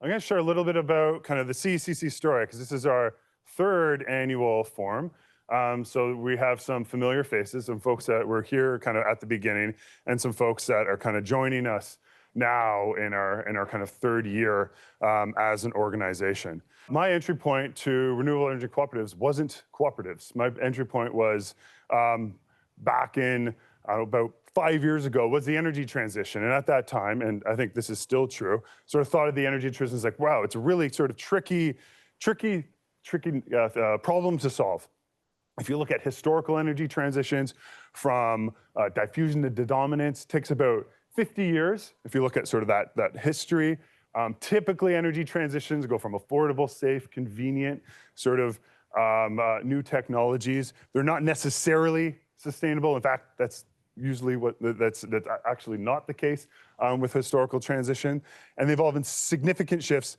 I'm going to share a little bit about kind of the CECC story, because this is our third annual forum. So we have some familiar faces, some folks that were here kind of at the beginning, and some folks that are kind of joining us now in our kind of third year as an organization. My entry point to renewable energy cooperatives wasn't cooperatives. My entry point was back in about 5 years ago, was the energy transition. And at that time, and I think this is still true, sort of thought of the energy transition as like, wow, it's a really sort of tricky problem to solve. If you look at historical energy transitions from diffusion to dominance, takes about 50 years. If you look at sort of that history, typically energy transitions go from affordable, safe, convenient, sort of new technologies. They're not necessarily sustainable. In fact, that's usually that's actually not the case with historical transition. And they've involved in significant shifts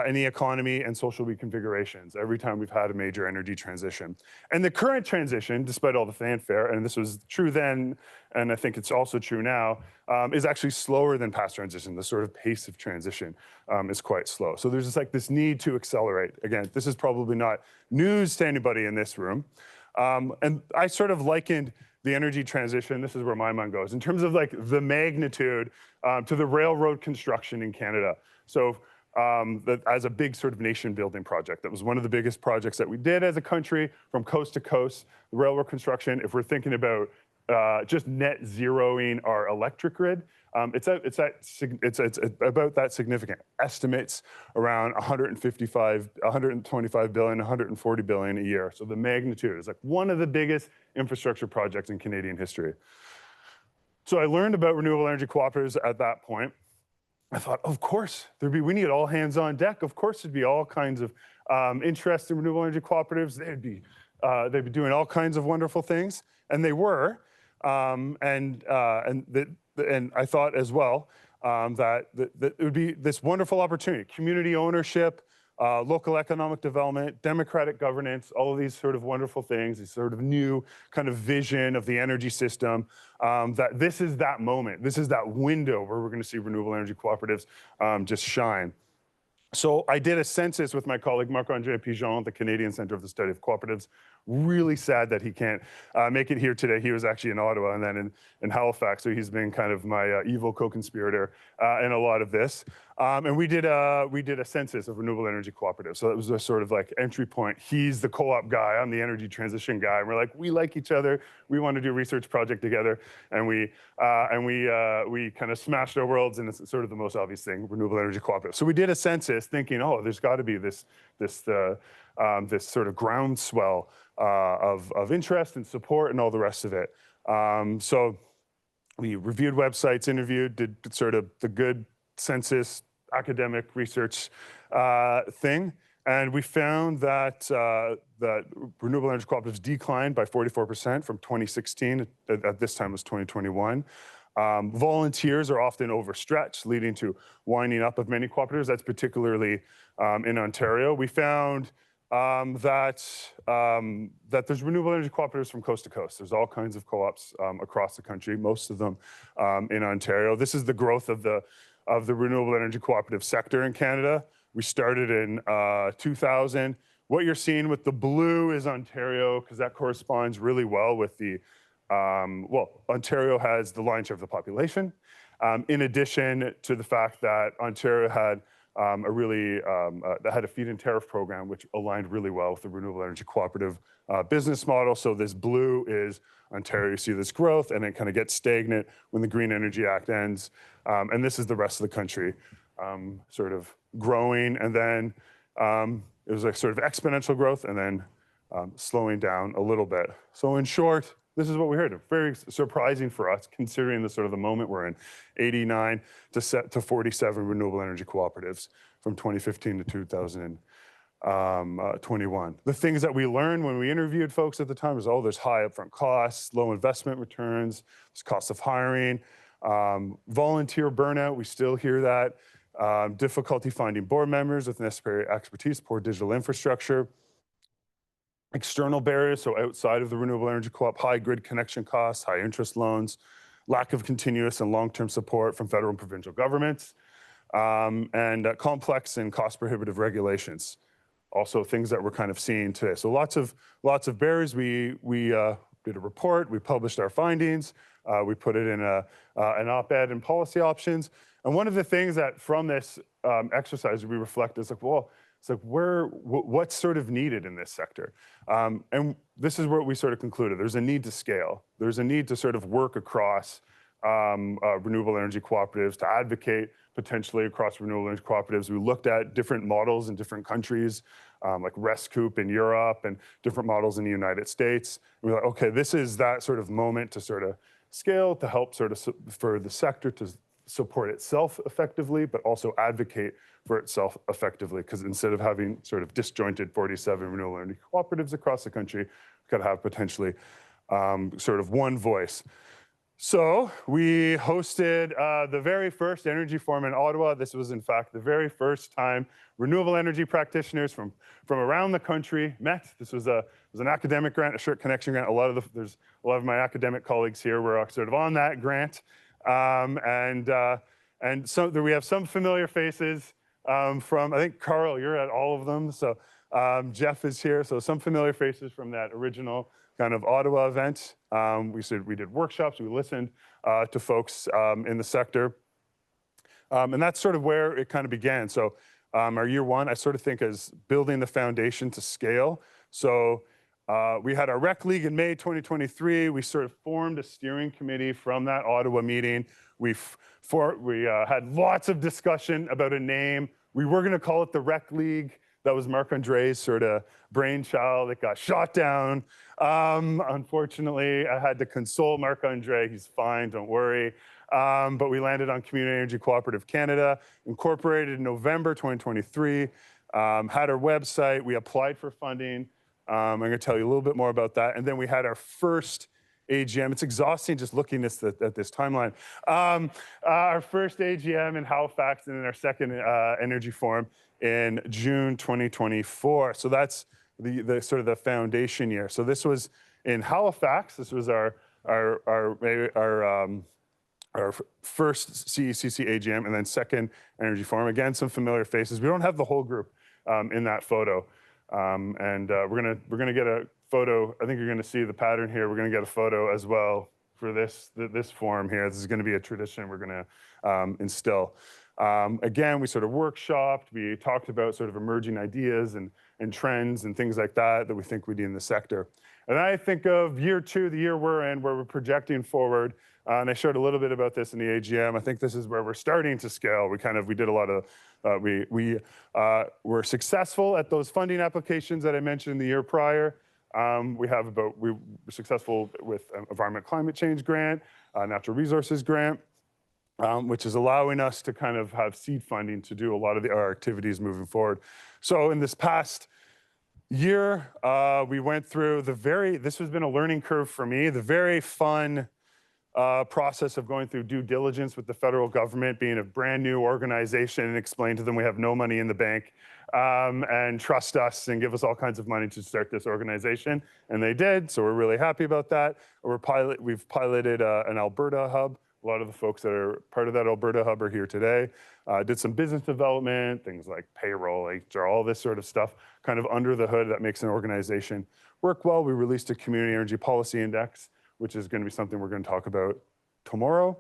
in the economy and social reconfigurations every time we've had a major energy transition. And the current transition, despite all the fanfare, and this was true then, and I think it's also true now, is actually slower than past transition. The sort of pace of transition is quite slow. So there's just this need to accelerate. Again, this is probably not news to anybody in this room. And I sort of likened the energy transition, this is where my mind goes, in terms of the magnitude to the railroad construction in Canada. So as a big sort of nation building project, that was one of the biggest projects that we did as a country from coast to coast, the railroad construction. If we're thinking about just net zeroing our electric grid, it's about that significant. Estimates around 125 billion, 140 billion a year. So the magnitude is one of the biggest infrastructure projects in Canadian history. So I learned about renewable energy cooperatives at that point. I thought, of course, we need all hands on deck. Of course, there'd be all kinds of interest in renewable energy cooperatives. They'd be doing all kinds of wonderful things, and they were. And I thought as well that it would be this wonderful opportunity: community ownership, local economic development, democratic governance, all of these sort of wonderful things, this sort of new kind of vision of the energy system, that this is that moment, this is that window where we're going to see renewable energy cooperatives just shine. So I did a census with my colleague Marc-André Pigeon at the Canadian Centre of the Study of Cooperatives. Really sad that he can't make it here today. He was actually in Ottawa and then in Halifax, so he's been kind of my evil co-conspirator in a lot of this. And we did a census of renewable energy cooperatives. So that was a sort of entry point. He's the co-op guy, I'm the energy transition guy. And we're we like each other. We want to do a research project together. And we kind of smashed our worlds, and it's sort of the most obvious thing: renewable energy cooperatives. So we did a census thinking, oh, there's got to be this sort of groundswell of interest and support and all the rest of it. So we reviewed websites, interviewed, did sort of the good census academic research thing, and we found that that renewable energy cooperatives declined by 44% from 2016. At this time it was 2021. Volunteers are often overstretched, leading to winding up of many cooperatives. That's particularly in Ontario. We found that there's renewable energy cooperatives from coast to coast. There's all kinds of co-ops across the country, most of them in Ontario. This is the growth of the renewable energy cooperative sector in Canada. We started in 2000. What you're seeing with the blue is Ontario, because that corresponds really well with the, Ontario has the lion's share of the population. In addition to the fact that Ontario had had a feed-in tariff program, which aligned really well with the renewable energy cooperative business model. So this blue is Ontario. You see this growth, and it kind of gets stagnant when the Green Energy Act ends. And this is the rest of the country sort of growing. And then it was sort of exponential growth, and then slowing down a little bit. So in short, this is what we heard. Very surprising for us, considering the sort of the moment we're in. 89 to 47 renewable energy cooperatives from 2015 to 2021. The things that we learned when we interviewed folks at the time was, there's high upfront costs, low investment returns, there's cost of hiring, volunteer burnout, we still hear that, difficulty finding board members with necessary expertise, poor digital infrastructure. External barriers, so outside of the renewable energy co-op, high grid connection costs, high interest loans, lack of continuous and long-term support from federal and provincial governments, and complex and cost prohibitive regulations. Also things that we're kind of seeing today. So lots of barriers. We did a report, we published our findings, we put it in an op-ed in policy options. And one of the things that from this exercise we reflect is like, well, it's like what's sort of needed in this sector? And this is what we sort of concluded. There's a need to scale. There's a need to sort of work across renewable energy cooperatives, to advocate potentially across renewable energy cooperatives. We looked at different models in different countries, like ResCoop in Europe and different models in the United States. And we're like, okay, this is that sort of moment to sort of scale, to help sort of for the sector to support itself effectively, but also advocate for itself effectively. Because instead of having sort of disjointed 47 renewable energy cooperatives across the country, we could have potentially sort of one voice. So we hosted the very first energy forum in Ottawa. This was in fact the very first time renewable energy practitioners from around the country met. This was an academic grant, a short connection grant. There's a lot of my academic colleagues here were sort of on that grant. And so we have some familiar faces from, I think, Carl, you're at all of them. So Jeff is here. So some familiar faces from that original kind of Ottawa event. We did workshops, we listened to folks in the sector. And that's sort of where it kind of began. So our year one, I sort of think as building the foundation to scale. So we had our rec league in May 2023. We sort of formed a steering committee from that Ottawa meeting. We had lots of discussion about a name. We were gonna call it the rec league. That was Marc-André's sort of brainchild. It got shot down. Unfortunately, I had to console Marc-André. He's fine, don't worry. But we landed on Community Energy Cooperative Canada, incorporated in November 2023, had our website. We applied for funding. I'm going to tell you a little bit more about that. And then we had our first AGM. It's exhausting just looking at this timeline. Our first AGM in Halifax, and then our second energy forum in June 2024. So that's the sort of the foundation year. So this was in Halifax. This was our first CECC AGM, and then second energy forum. Again, some familiar faces. We don't have the whole group in that photo, and we're gonna get a photo. I think you're gonna see the pattern here. We're gonna get a photo as well for this forum here. This is gonna be a tradition we're gonna instill. Again, we sort of workshopped, we talked about sort of emerging ideas and trends and things like that we think we need in the sector. And I think of year two, the year we're in, where we're projecting forward, and I showed a little bit about this in the AGM. I think this is where we're starting to scale. We did a lot of, we were successful at those funding applications that I mentioned the year prior. We were successful with environment climate change grant, natural resources grant, which is allowing us to kind of have seed funding to do a lot of our activities moving forward. So in this past year, we went through this has been a learning curve for me, the very fun process of going through due diligence with the federal government, being a brand new organization, and explain to them we have no money in the bank, and trust us and give us all kinds of money to start this organization. And they did, so we're really happy about that. We've piloted an Alberta hub. A lot of the folks that are part of that Alberta hub are here today. Did some business development, things like payroll, HR, all this sort of stuff, kind of under the hood that makes an organization work well. We released a Community Energy Policy Index, which is gonna be something we're gonna talk about tomorrow.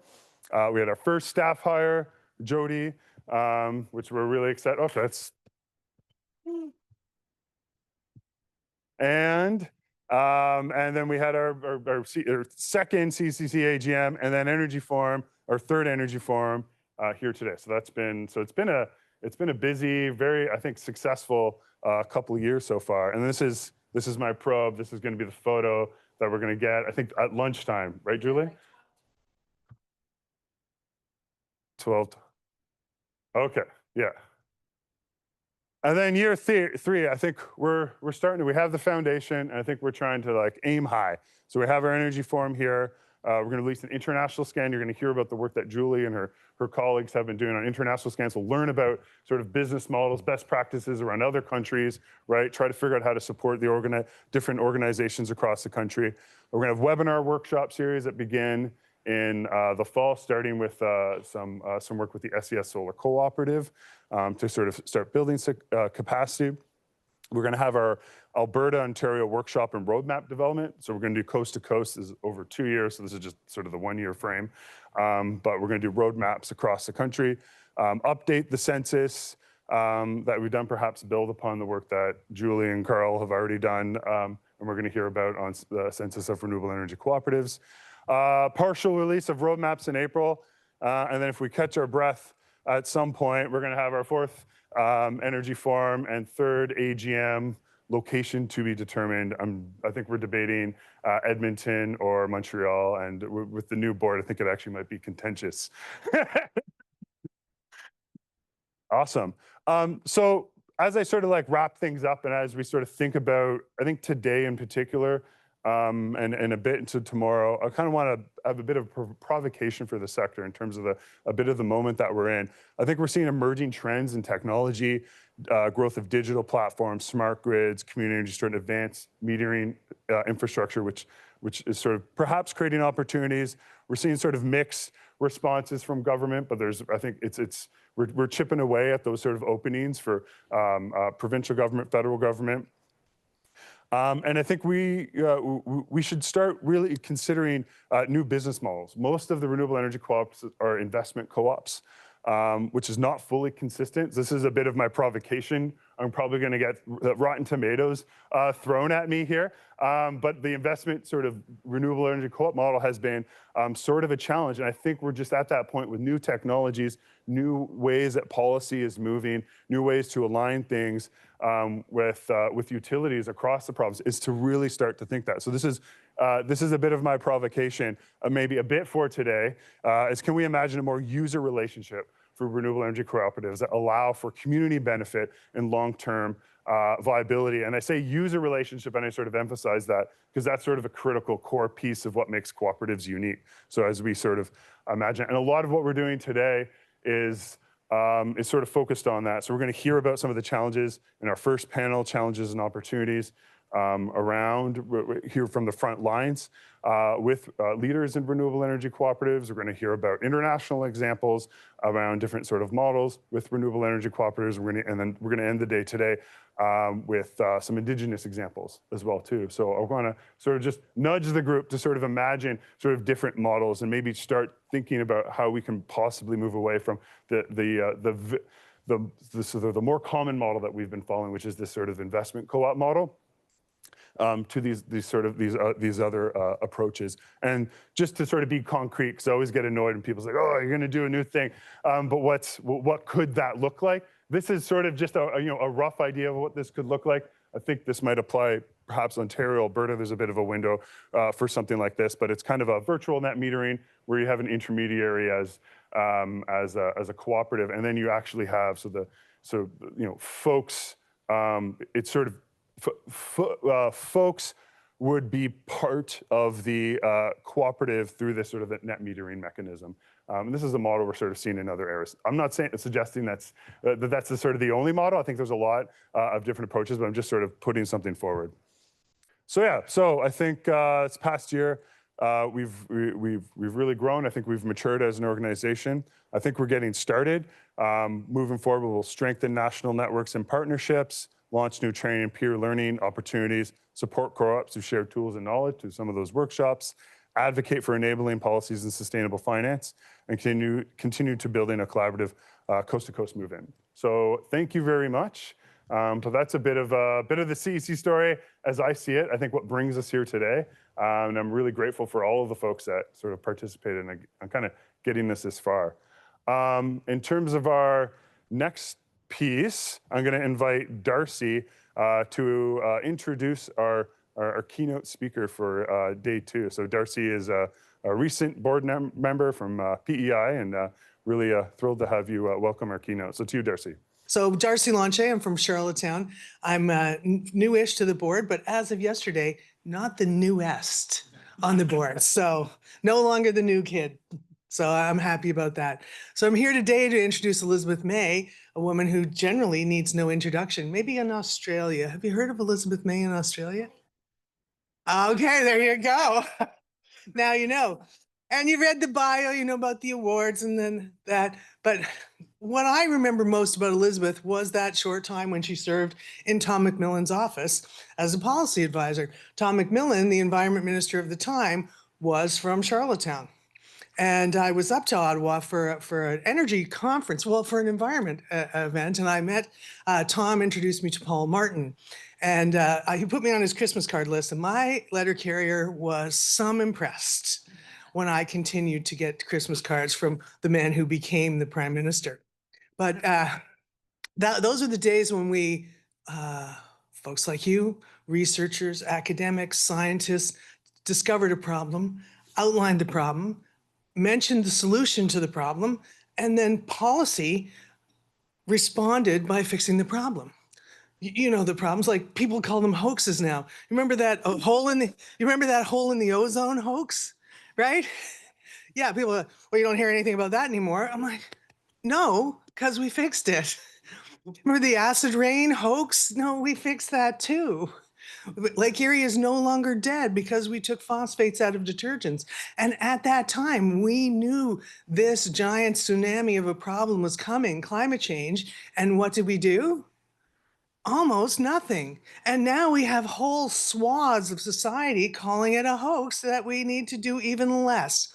We had our first staff hire, Jody, which we're really excited. Oh, that's... And then we had our second CCC AGM, and then energy forum, our third energy forum here today. So it's been a busy, very, I think, successful couple of years so far. And this is my probe. This is going to be the photo that we're going to get, I think, at lunchtime, right, Julie? 12. Okay, yeah. And then year three, I think we have the foundation, and I think we're trying to like aim high. So we have our energy forum here. We're gonna release an international scan. You're gonna hear about the work that Julie and her colleagues have been doing on international scans. We'll learn about sort of business models, best practices around other countries, right? Try to figure out how to support the different organizations across the country. We're gonna have webinar workshop series that begin in the fall, starting with some work with the SES Solar Cooperative to sort of start building capacity. We're going to have our Alberta, Ontario workshop and roadmap development. So we're going to do coast to coast. This is over 2 years. So this is just sort of the 1 year frame. But we're going to do roadmaps across the country, update the census that we've done, perhaps build upon the work that Julie and Carl have already done. And we're going to hear about on the census of renewable energy cooperatives. Partial release of roadmaps in April. And then if we catch our breath at some point, we're going to have our 4th Energy Forum and 3rd AGM, location to be determined. I think we're debating Edmonton or Montreal, and with the new board, I think it actually might be contentious. Awesome. So as I sort of like wrap things up and as we sort of think about, I think today in particular, and a bit into tomorrow, I kind of want to have a bit of provocation for the sector in terms of a bit of the moment that we're in. I think we're seeing emerging trends in technology, growth of digital platforms, smart grids, community energy storage, advanced metering infrastructure, which is sort of perhaps creating opportunities. We're seeing sort of mixed responses from government, but I think we're chipping away at those sort of openings for provincial government, federal government. And I think we should start really considering new business models. Most of the renewable energy co-ops are investment co-ops, which is not fully consistent. This is a bit of my provocation. I'm probably going to get rotten tomatoes thrown at me here. But the investment sort of renewable energy co-op model has been sort of a challenge. And I think we're just at that point with new technologies, new ways that policy is moving, new ways to align things with utilities across the province, is to really start to think that. So this is a bit of my provocation, maybe a bit for today, is can we imagine a more user relationship for renewable energy cooperatives that allow for community benefit and long-term viability? And I say user relationship, and I sort of emphasize that because that's sort of a critical core piece of what makes cooperatives unique. So as we sort of imagine, and a lot of what we're doing today is sort of focused on that. So we're going to hear about some of the challenges in our first panel, challenges and opportunities hear from the front lines with leaders in renewable energy cooperatives. We're going to hear about international examples around different sort of models with renewable energy cooperatives. And then we're going to end the day today with some Indigenous examples as well too. So I want to sort of just nudge the group to sort of imagine sort of different models and maybe start thinking about how we can possibly move away from the more common model that we've been following, which is this sort of investment co-op model, to these other approaches. And just to sort of be concrete, because I always get annoyed when people say, "Oh, you're going to do a new thing," but what could that look like? This is sort of just a rough idea of what this could look like. I think this might apply perhaps Ontario, Alberta. There's a bit of a window for something like this, but it's kind of a virtual net metering where you have an intermediary as a cooperative, and then you actually have folks. It's sort of folks would be part of the cooperative through this sort of net metering mechanism. And this is a model we're sort of seeing in other areas. I'm not suggesting that's the sort of the only model. I think there's a lot of different approaches, but I'm just sort of putting something forward. So yeah, so I think this past year we've really grown. I think we've matured as an organization. I think we're getting started. Moving forward, we'll strengthen national networks and partnerships, launch new training and peer learning opportunities, support co-ops who share tools and knowledge to some of those workshops, advocate for enabling policies and sustainable finance, and continue to building a collaborative coast-to-coast movement. So thank you very much. So that's a bit of the CEC story as I see it. I think what brings us here today, and I'm really grateful for all of the folks that sort of participated in kind of getting this far. In terms of our next piece, I'm going to invite Darcy to introduce our keynote speaker for day 2. So Darcy is a recent board member from PEI, and really thrilled to have you welcome our keynote. So to you, Darcy. So Darcy Lanche, I'm from Charlottetown. I'm newish to the board, but as of yesterday, not the newest on the board. So no longer the new kid. So I'm happy about that. So I'm here today to introduce Elizabeth May, a woman who generally needs no introduction, maybe in Australia. Have you heard of Elizabeth May in Australia? Okay, there you go. Now you know. And you read the bio, you know, about the awards and then that. But what I remember most about Elizabeth was that short time when she served in Tom McMillan's office as a policy advisor. Tom McMillan, the environment minister of the time, was from Charlottetown. And I was up to Ottawa for an energy conference, well, for an environment event. And I met, Tom introduced me to Paul Martin. And he put me on his Christmas card list. And my letter carrier was some impressed when I continued to get Christmas cards from the man who became the prime minister. But those are the days when we, folks like you, researchers, academics, scientists, discovered a problem, outlined the problem, mentioned the solution to the problem, and then policy responded by fixing the problem. You know the problems, like people call them hoaxes now. Remember that hole in the, you remember that hole in the ozone hoax, right? Yeah, people are, well, you don't hear anything about that anymore. I'm like, no, because we fixed it. Remember the acid rain hoax? No, we fixed that too. Lake Erie is no longer dead because we took phosphates out of detergents. And at that time, we knew this giant tsunami of a problem was coming, climate change. And what did we do? Almost nothing. And now we have whole swaths of society calling it a hoax that we need to do even less.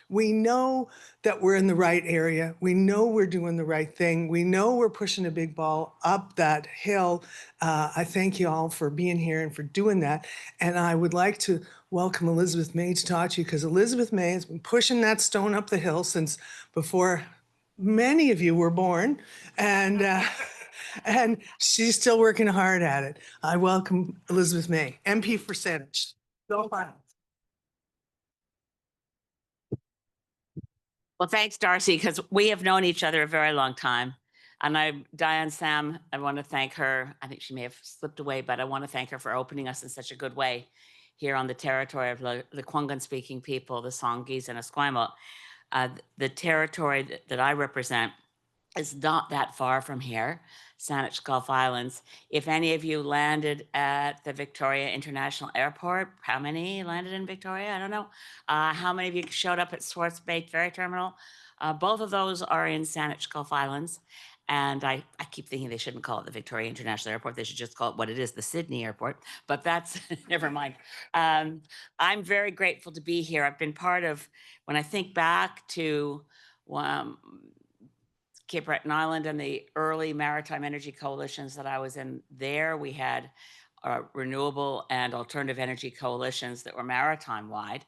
We know that we're in the right area. We know we're doing the right thing. We know we're pushing a big ball up that hill. I thank you all for being here and for doing that. And I would like to welcome Elizabeth May to talk to you, because Elizabeth May has been pushing that stone up the hill since before many of you were born. And and she's still working hard at it. I welcome Elizabeth May, MP for Saanich. Go on. Well, thanks, Darcy, because we have known each other a very long time. And Diane Sam, I want to thank her. I think she may have slipped away, but I want to thank her for opening us in such a good way here on the territory of the Kwungan-speaking people, the Songhees and Esquimalt. The territory that I represent is not that far from here, Saanich Gulf Islands. If any of you landed at the Victoria International Airport, how many landed in Victoria? I don't know. How many of you showed up at Swartz Bay Ferry Terminal? Both of those are in Saanich Gulf Islands. And I keep thinking they shouldn't call it the Victoria International Airport. They should just call it what it is, the Sydney Airport. But that's, never mind. I'm very grateful to be here. I've been part of, when I think back to Cape Breton Island and the early maritime energy coalitions that I was in there, we had renewable and alternative energy coalitions that were maritime wide.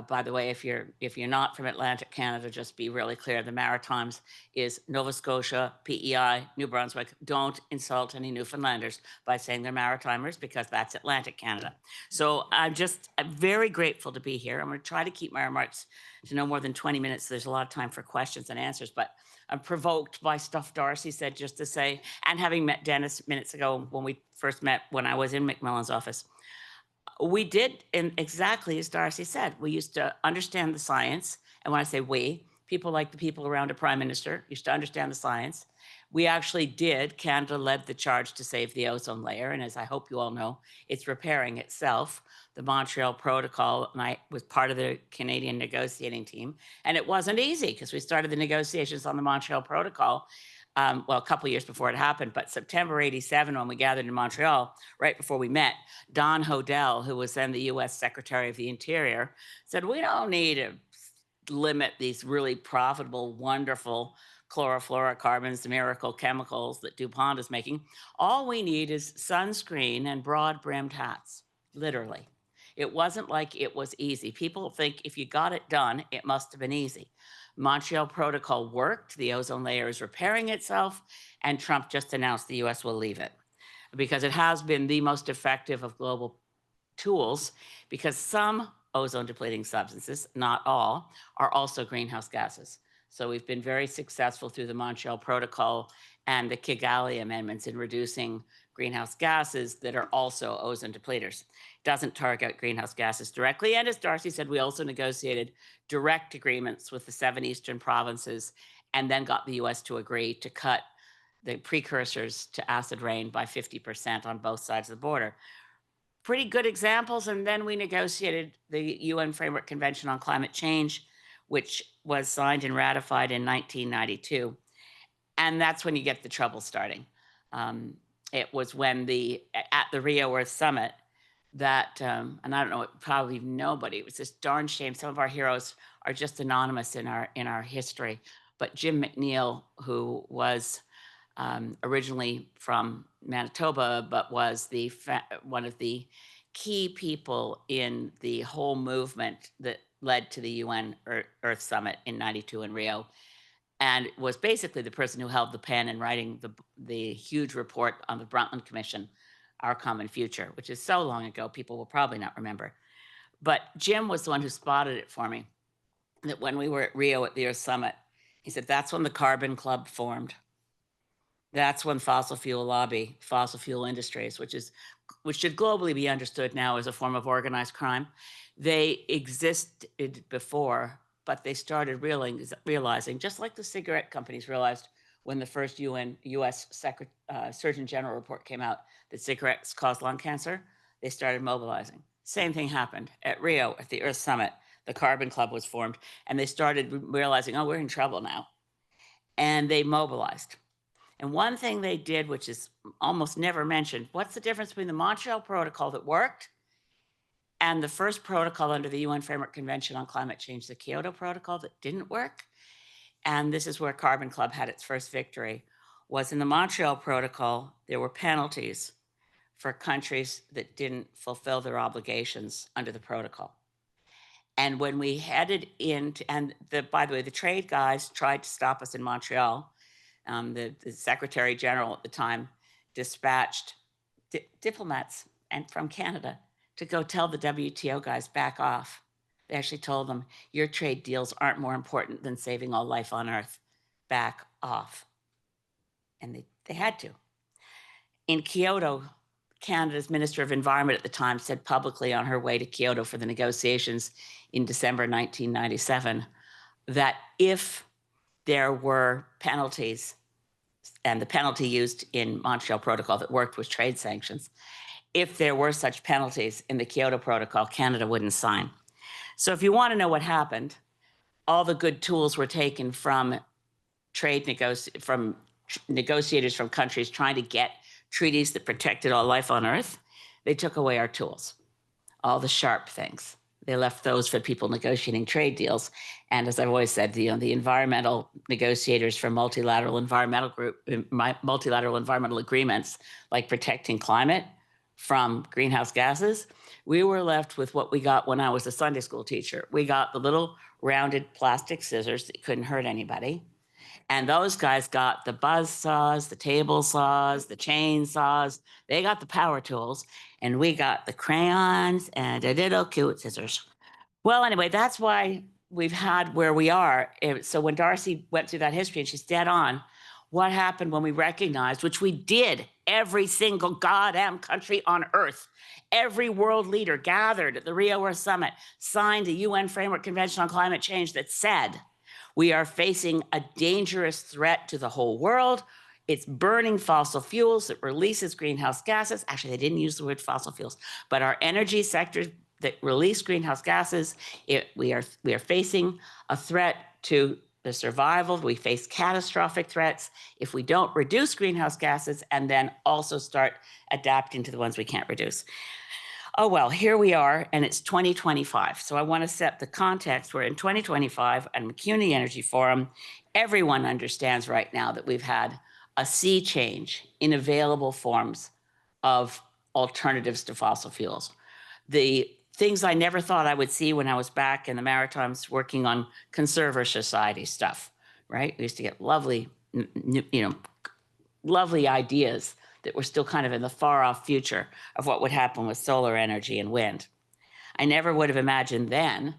By the way, if you're not from Atlantic Canada, just be really clear. The Maritimes is Nova Scotia, PEI, New Brunswick. Don't insult any Newfoundlanders by saying they're Maritimers, because that's Atlantic Canada. So I'm very grateful to be here. I'm going to try to keep my remarks to no more than 20 minutes. So there's a lot of time for questions and answers, but I'm provoked by stuff Darcy said, just to say, and having met Dennis minutes ago when we first met when I was in McMillan's office. We did exactly as Darcy said. We used to understand the science. And when I say we, people like the people around a prime minister used to understand the science. We actually did. Canada led the charge to save the ozone layer. And as I hope you all know, it's repairing itself. The Montreal Protocol, and I was part of the Canadian negotiating team. And it wasn't easy, because we started the negotiations on the Montreal Protocol well, a couple of years before it happened, but September 87, when we gathered in Montreal, right before we met, Don Hodel, who was then the US Secretary of the Interior, said, we don't need to limit these really profitable, wonderful chlorofluorocarbons, the miracle chemicals that DuPont is making. All we need is sunscreen and broad-brimmed hats, literally. It wasn't like it was easy. People think if you got it done, it must have been easy. Montreal Protocol worked, the ozone layer is repairing itself, and Trump just announced the US will leave it, because it has been the most effective of global tools, because some ozone depleting substances, not all, are also greenhouse gases. So we've been very successful through the Montreal Protocol and the Kigali amendments in reducing greenhouse gases that are also ozone depleters. Doesn't target greenhouse gases directly. And as Darcy said, we also negotiated direct agreements with the 7 eastern provinces, and then got the US to agree to cut the precursors to acid rain by 50% on both sides of the border. Pretty good examples. And then we negotiated the UN Framework Convention on Climate Change which was signed and ratified in 1992. And that's when you get the trouble starting. It was when at the Rio Earth Summit that, and I don't know, probably nobody, it was this darn shame. Some of our heroes are just anonymous in our history. But Jim McNeil, who was originally from Manitoba, but was one of the key people in the whole movement that led to the UN Earth Summit in 92 in Rio, and was basically the person who held the pen in writing the huge report on the Brundtland Commission, Our Common Future, which is so long ago, people will probably not remember. But Jim was the one who spotted it for me, that when we were at Rio at the Earth Summit, he said, that's when the Carbon Club formed. That's when fossil fuel lobby, fossil fuel industries, which should globally be understood now as a form of organized crime. They existed before, but they started realizing, just like the cigarette companies realized when the first US Surgeon General report came out that cigarettes cause lung cancer, they started mobilizing. Same thing happened at Rio at the Earth Summit. The Carbon Club was formed, and they started realizing, oh, we're in trouble now. And they mobilized. And one thing they did, which is almost never mentioned, what's the difference between the Montreal Protocol that worked and the first protocol under the UN Framework Convention on Climate Change, the Kyoto Protocol, that didn't work? And this is where Carbon Club had its first victory, was in the Montreal Protocol, there were penalties for countries that didn't fulfill their obligations under the protocol. And when we headed into, and by the way, the trade guys tried to stop us in Montreal. The Secretary General at the time dispatched diplomats from Canada to go tell the WTO guys, back off. They actually told them, your trade deals aren't more important than saving all life on Earth. Back off. And they had to. In Kyoto, Canada's Minister of Environment at the time said publicly on her way to Kyoto for the negotiations in December 1997 that if there were penalties, and the penalty used in Montreal Protocol that worked was trade sanctions, if there were such penalties in the Kyoto Protocol, Canada wouldn't sign. So if you want to know what happened, all the good tools were taken from negotiators from countries trying to get treaties that protected all life on Earth. They took away our tools, all the sharp things. They left those for people negotiating trade deals. And as I've always said, the environmental negotiators from multilateral environmental agreements, like protecting climate from greenhouse gases, we were left with what we got when I was a Sunday school teacher. We got the little rounded plastic scissors that couldn't hurt anybody. And those guys got the buzz saws, the table saws, the chain saws. They got the power tools, and we got the crayons and the little cute scissors. Well, anyway, that's why we've had where we are. So when Darcy went through that history, and she's dead on, what happened when we recognized, which we did, every single goddamn country on Earth, every world leader gathered at the Rio Earth Summit, signed the UN Framework Convention on Climate Change that said, we are facing a dangerous threat to the whole world. It's burning fossil fuels that releases greenhouse gases. Actually, they didn't use the word fossil fuels, but our energy sector that release greenhouse gases, we are facing a threat to the survival. We face catastrophic threats if we don't reduce greenhouse gases and then also start adapting to the ones we can't reduce. Oh, well, here we are, and it's 2025. So I want to set the context. We're in 2025 at Community Energy Forum. Everyone understands right now that we've had a sea change in available forms of alternatives to fossil fuels. The things I never thought I would see when I was back in the Maritimes working on conserver society stuff, right? We used to get lovely, lovely ideas that were still kind of in the far off future of what would happen with solar energy and wind. I never would have imagined then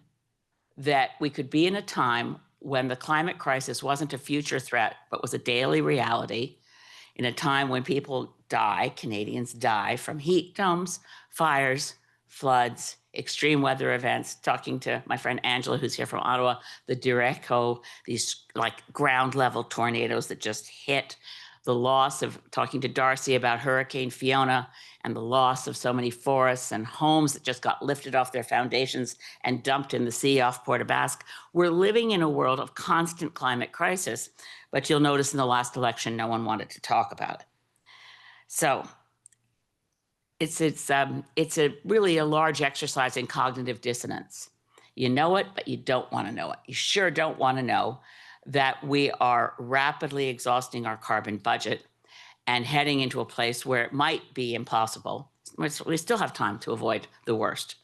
that we could be in a time when the climate crisis wasn't a future threat, but was a daily reality, in a time when people die, Canadians die from heat domes, fires, floods, extreme weather events. Talking to my friend Angela, who's here from Ottawa, the Direco, these like ground level tornadoes that just hit, the loss of talking to Darcy about Hurricane Fiona and the loss of so many forests and homes that just got lifted off their foundations and dumped in the sea off Port aux Basques. We're living in a world of constant climate crisis, but you'll notice in the last election, no one wanted to talk about it. So it's really a large exercise in cognitive dissonance. You know it, but you don't want to know it. You sure don't want to know that we are rapidly exhausting our carbon budget and heading into a place where it might be impossible. We still have time to avoid the worst.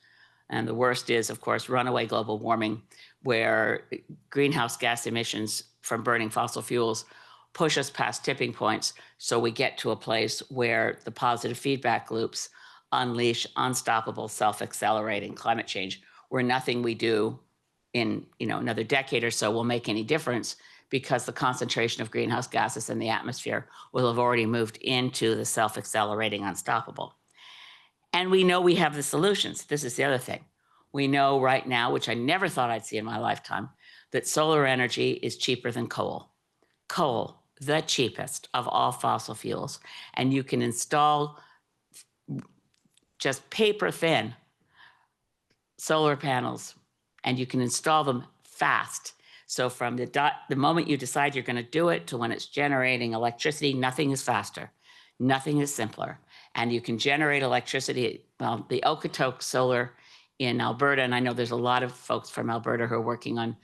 And the worst is, of course, runaway global warming, where greenhouse gas emissions from burning fossil fuels push us past tipping points, so we get to a place where the positive feedback loops unleash unstoppable, self-accelerating climate change, where nothing we do in another decade or so will make any difference, because the concentration of greenhouse gases in the atmosphere will have already moved into the self-accelerating unstoppable. And we know we have the solutions. This is the other thing. We know right now, which I never thought I'd see in my lifetime, that solar energy is cheaper than coal. Coal, the cheapest of all fossil fuels. And you can install just paper thin solar panels, and you can install them fast. So from the moment you decide you're going to do it to when it's generating electricity, nothing is faster, nothing is simpler. And you can generate electricity. Well, the Okotoks solar in Alberta, and I know there's a lot of folks from Alberta who are working on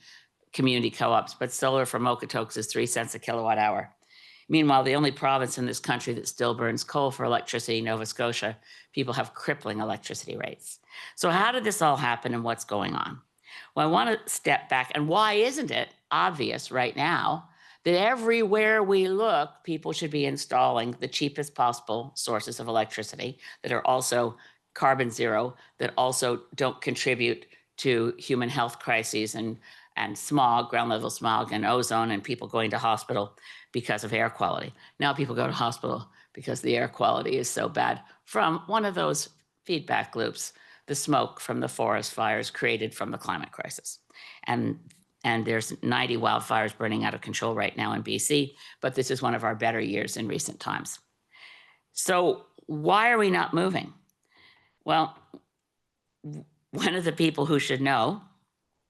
community co-ops, but solar from Okotoks is 3 cents a kilowatt hour. Meanwhile, the only province in this country that still burns coal for electricity, Nova Scotia, people have crippling electricity rates. So how did this all happen, and what's going on? Well, I want to step back. And why isn't it obvious right now that everywhere we look, people should be installing the cheapest possible sources of electricity that are also carbon zero, that also don't contribute to human health crises and smog, ground level smog and ozone, and people going to hospital because of air quality. Now people go to hospital because the air quality is so bad from one of those feedback loops, the smoke from the forest fires created from the climate crisis. And there's 90 wildfires burning out of control right now in BC, but this is one of our better years in recent times. So why are we not moving? Well, one of the people who should know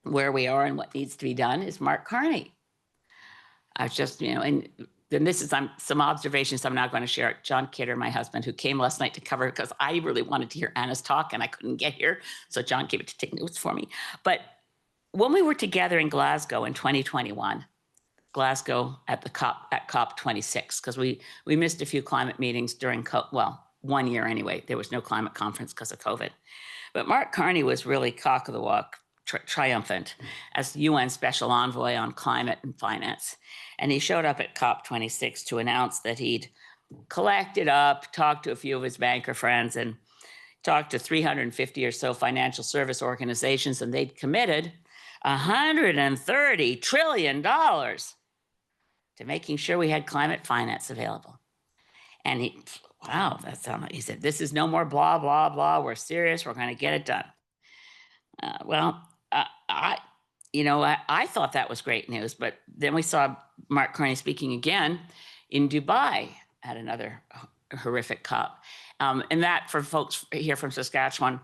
where we are and what needs to be done is Mark Carney. I've just, and then this is some observations I'm not going to share. John Kidder, my husband, who came last night to cover, because I really wanted to hear Anna's talk and I couldn't get here. So John came to take notes for me. But when we were together in Glasgow in 2021, Glasgow at COP26, because we missed a few climate meetings during, 1 year anyway. There was no climate conference because of COVID. But Mark Carney was really cock of the walk, triumphant as UN Special Envoy on Climate and Finance. And he showed up at COP26 to announce that he'd collected up, talked to a few of his banker friends, and talked to 350 or so financial service organizations, and they'd committed $130 trillion to making sure we had climate finance available. And he said, this is no more blah, blah, blah. We're serious. We're going to get it done. I thought that was great news, but then we saw Mark Carney speaking again in Dubai at another horrific COP. And that, for folks here from Saskatchewan,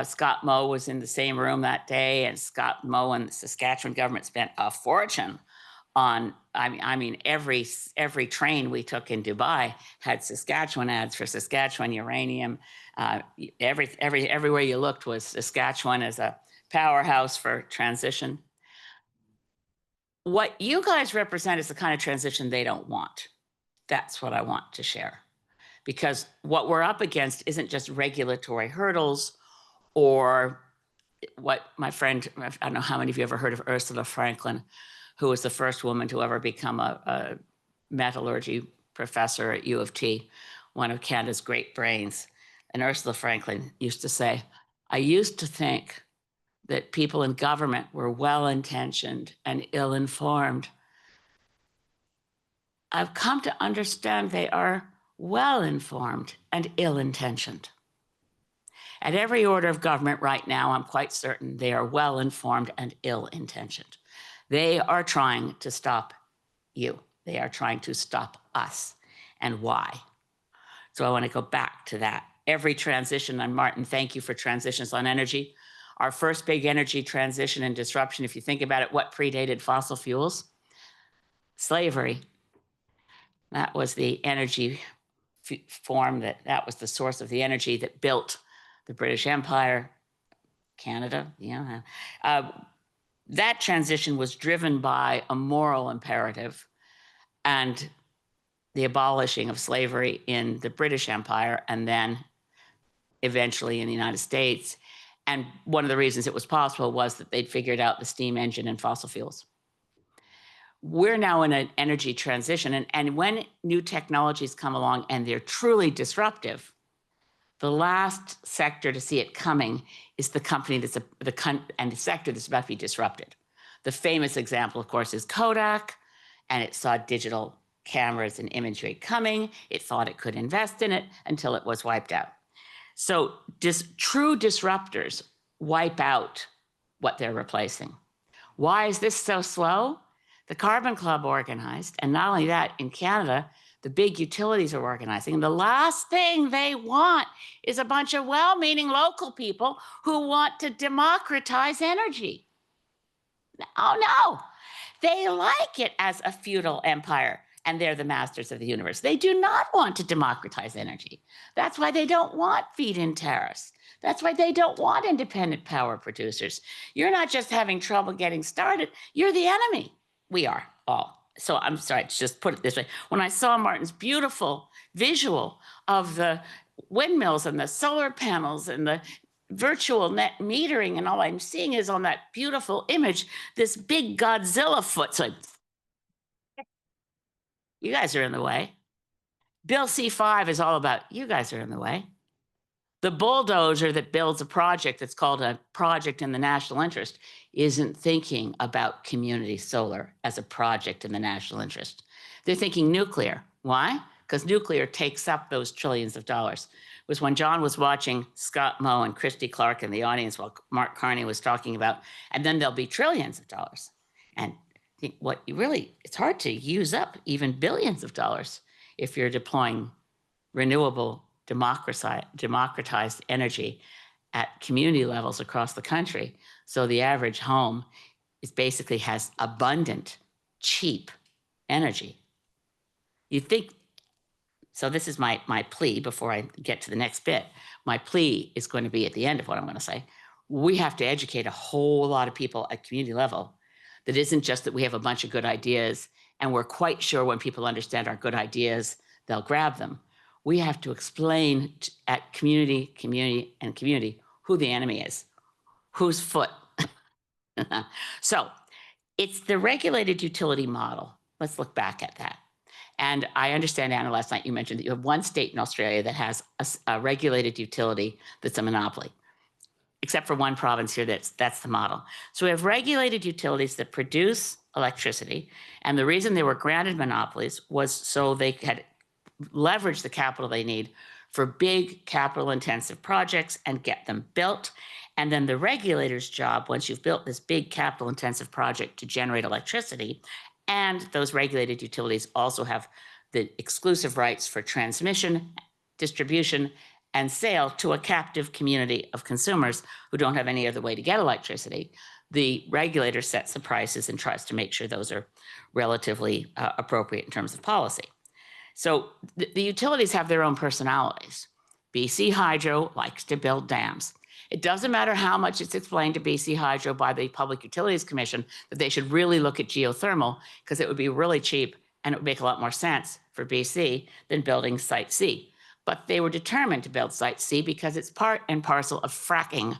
Scott Moe was in the same room that day, and Scott Moe and the Saskatchewan government spent a fortune on, every train we took in Dubai had Saskatchewan ads for Saskatchewan uranium. Everywhere you looked was Saskatchewan as a powerhouse for transition. What you guys represent is the kind of transition they don't want. That's what I want to share. Because what we're up against isn't just regulatory hurdles or what my friend, I don't know how many of you ever heard of Ursula Franklin, who was the first woman to ever become a metallurgy professor at U of T, one of Canada's great brains. And Ursula Franklin used to say, I used to think that people in government were well-intentioned and ill-informed. I've come to understand they are well-informed and ill-intentioned. At every order of government right now, I'm quite certain they are well-informed and ill-intentioned. They are trying to stop you. They are trying to stop us. and why. So I want to go back to that. Every transition, and Martin, thank you for transitions on energy. Our first big energy transition and disruption, if you think about it, what predated fossil fuels? Slavery. That was the energy form, that was the source of the energy that built the British Empire, Canada. Yeah. That transition was driven by a moral imperative and the abolishing of slavery in the British Empire and then eventually in the United States. And one of the reasons it was possible was that they'd figured out the steam engine and fossil fuels. We're now in an energy transition. And when new technologies come along and they're truly disruptive, the last sector to see it coming is the company and the sector that's about to be disrupted. The famous example, of course, is Kodak, and it saw digital cameras and imagery coming. It thought it could invest in it until it was wiped out. So true disruptors wipe out what they're replacing. Why is this so slow? The Carbon Club organized, and not only that, in Canada, the big utilities are organizing. And the last thing they want is a bunch of well-meaning local people who want to democratize energy. Oh, no. They like it as a feudal empire, and they're the masters of the universe. They do not want to democratize energy. That's why they don't want feed-in tariffs. That's why they don't want independent power producers. You're not just having trouble getting started, you're the enemy. We are all. So I'm sorry to just put it this way. When I saw Martin's beautiful visual of the windmills and the solar panels and the virtual net metering, and all I'm seeing is on that beautiful image, this big Godzilla foot. So you guys are in the way. Bill C5 is all about you guys are in the way. The bulldozer that builds a project that's called a project in the national interest isn't thinking about community solar as a project in the national interest. They're thinking nuclear. Why? Because nuclear takes up those trillions of dollars. It was when John was watching Scott Moe and Christy Clark in the audience while Mark Carney was talking about, and then there'll be trillions of dollars. And what you really, it's hard to use up even billions of dollars if you're deploying renewable democratized energy at community levels across the country. So the average home basically has abundant, cheap energy. You think, so this is my plea before I get to the next bit. My plea is going to be at the end of what I'm going to say. We have to educate a whole lot of people at community level. That isn't just that we have a bunch of good ideas and we're quite sure when people understand our good ideas, they'll grab them. We have to explain at community who the enemy is, whose foot. So it's the regulated utility model. Let's look back at that. And I understand, Anna, last night you mentioned that you have one state in Australia that has a regulated utility that's a monopoly, except for one province here that's the model. So we have regulated utilities that produce electricity. And the reason they were granted monopolies was so they had leverage the capital they need for big capital intensive projects and get them built. And then the regulator's job, once you've built this big capital intensive project to generate electricity, and those regulated utilities also have the exclusive rights for transmission, distribution, and sale to a captive community of consumers who don't have any other way to get electricity. The regulator sets the prices and tries to make sure those are relatively appropriate in terms of policy. So the utilities have their own personalities. BC Hydro likes to build dams. It doesn't matter how much it's explained to BC Hydro by the Public Utilities Commission that they should really look at geothermal because it would be really cheap and it would make a lot more sense for BC than building Site C. But they were determined to build Site C because it's part and parcel of fracking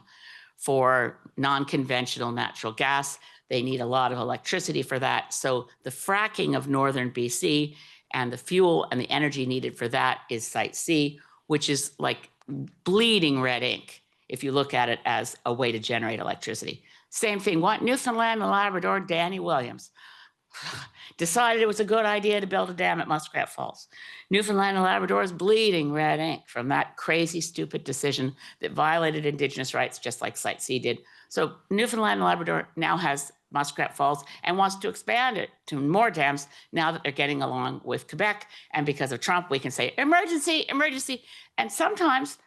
for non-conventional natural gas. They need a lot of electricity for that. So the fracking of northern BC and the fuel and the energy needed for that is Site C, which is like bleeding red ink if you look at it as a way to generate electricity. Same thing, what? Newfoundland and Labrador, Danny Williams decided it was a good idea to build a dam at Muskrat Falls. Newfoundland and Labrador is bleeding red ink from that crazy, stupid decision that violated Indigenous rights just like Site C did. So Newfoundland and Labrador now has Muskrat Falls and wants to expand it to more dams now that they're getting along with Quebec. And because of Trump, we can say emergency, emergency. And sometimes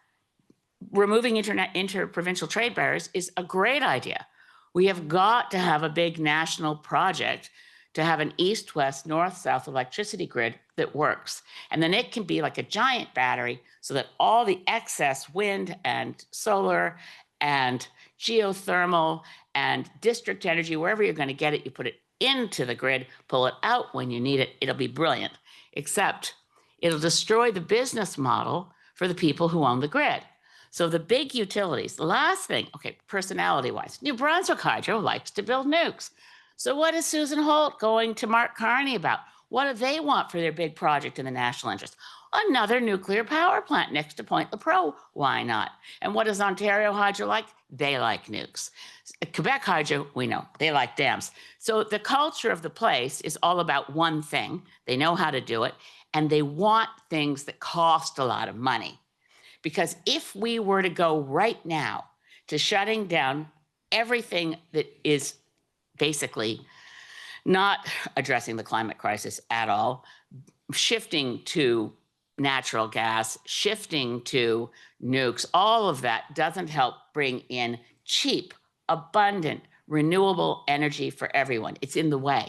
removing interprovincial trade barriers is a great idea. We have got to have a big national project to have an east-west, north-south electricity grid that works. And then it can be like a giant battery so that all the excess wind and solar and geothermal and district energy, wherever you're going to get it, you put it into the grid, pull it out when you need it. It'll be brilliant, except it'll destroy the business model for the people who own the grid. So the big utilities, the last thing, okay, personality-wise, New Brunswick Hydro likes to build nukes. So what is Susan Holt going to Mark Carney about? What do they want for their big project in the national interest? Another nuclear power plant next to Point Lepreau. Why not? And what does Ontario Hydro like? They like nukes. Quebec Hydro, we know, they like dams. So the culture of the place is all about one thing. They know how to do it, and they want things that cost a lot of money. Because if we were to go right now to shutting down everything that is basically not addressing the climate crisis at all, shifting to natural gas, shifting to nukes, all of that doesn't help bring in cheap, abundant, renewable energy for everyone. It's in the way.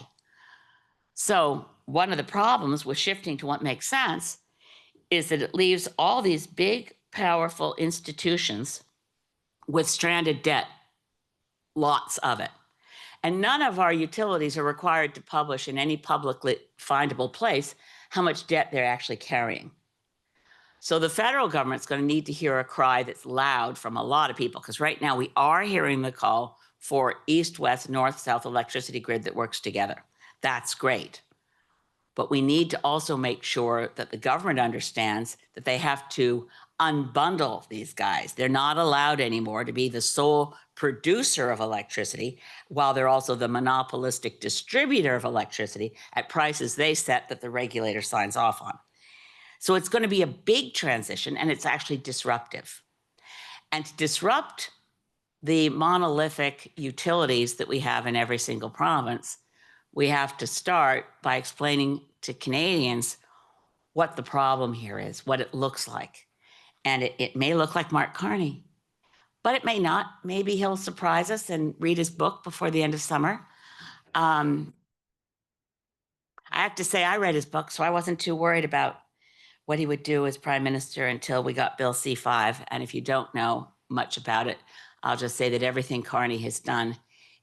So one of the problems with shifting to what makes sense is that it leaves all these big, powerful institutions with stranded debt, lots of it. And none of our utilities are required to publish in any publicly findable place how much debt they're actually carrying. So the federal government's going to need to hear a cry that's loud from a lot of people, because right now we are hearing the call for east-west, north-south electricity grid that works together. That's great. But we need to also make sure that the government understands that they have to unbundle these guys. They're not allowed anymore to be the sole producer of electricity, while they're also the monopolistic distributor of electricity at prices they set that the regulator signs off on. So it's going to be a big transition, and it's actually disruptive. And to disrupt the monolithic utilities that we have in every single province, we have to start by explaining to Canadians what the problem here is, what it looks like. And it may look like Mark Carney, but it may not. Maybe he'll surprise us and read his book before the end of summer. I have to say, I read his book, so I wasn't too worried about what he would do as Prime Minister until we got Bill C5. And if you don't know much about it, I'll just say that everything Carney has done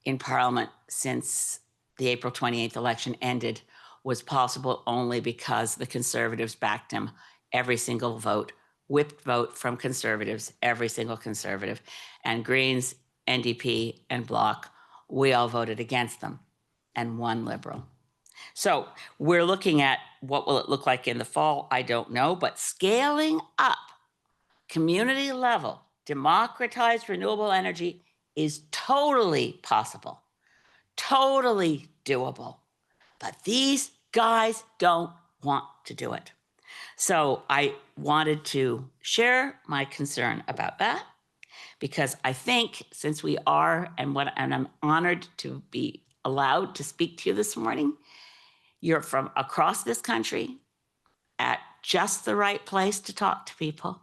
in Parliament since the April 28th election ended was possible only because the Conservatives backed him every single vote, whipped vote from Conservatives, every single Conservative, and Greens, NDP, and Bloc, we all voted against them, and one Liberal. So we're looking at what will it look like in the fall? I don't know, but scaling up community level, democratized renewable energy is totally possible, totally doable. But these guys don't want to do it. So I wanted to share my concern about that, because I think since we are, and I'm honored to be allowed to speak to you this morning, you're from across this country at just the right place to talk to people.